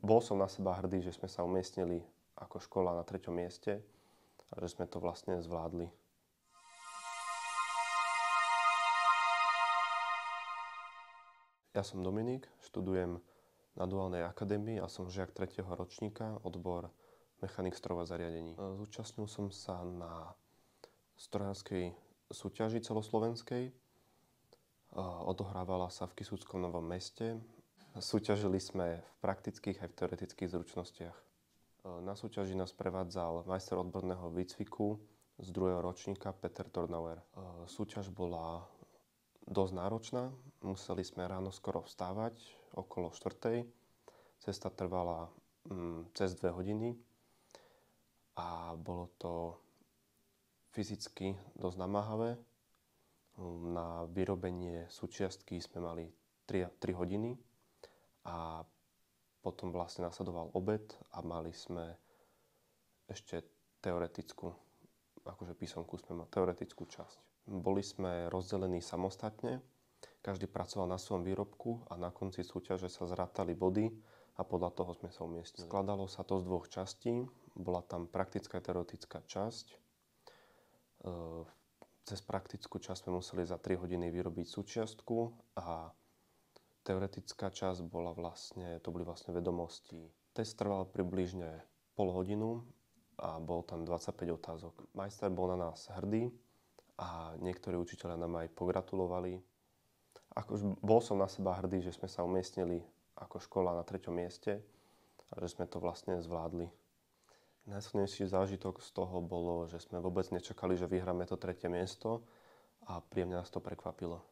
Bol som na seba hrdý, že sme sa umiestnili ako škola na 3. mieste a že sme to vlastne zvládli. Ja som Dominik, študujem na Duálnej akadémii a som žiak 3. ročníka, odbor mechanik strojov a zariadení. Zúčastnil som sa na strojárskej súťaži celoslovenskej. Odohrávala sa v Kysuckom Novom Meste. Súťažili sme v praktických aj v teoretických zručnostiach. Na súťaži nás prevádzal majster odborného výcviku z 2. ročníka Peter Tornauer. Súťaž bola dosť náročná. Museli sme ráno skoro vstávať, okolo 4. Cesta trvala cez 2 hodiny a bolo to fyzicky dosť namáhavé. Na vyrobenie súčiastky sme mali 3 hodiny a potom vlastne nasledoval obed a mali sme ešte teoretickú, akože písomku sme mali, teoretickú časť. Boli sme rozdelení samostatne, každý pracoval na svojom výrobku a na konci súťaže sa zrátali body a podľa toho sme sa umiestnili. Skladalo sa to z 2 častí, bola tam praktická a teoretická časť. Cez praktickú časť sme museli za 3 hodiny vyrobiť súčiastku a teoretická časť to boli vlastne vedomosti. Test trval približne pol hodinu a bol tam 25 otázok. Majster bol na nás hrdý a niektorí učitelia nám aj pogratulovali. Bol som na seba hrdý, že sme sa umiestnili ako škola na 3. mieste a že sme to vlastne zvládli. Najsilnejší zážitok z toho bolo, že sme vôbec nečakali, že vyhráme to 3. miesto a príjemne nás to prekvapilo.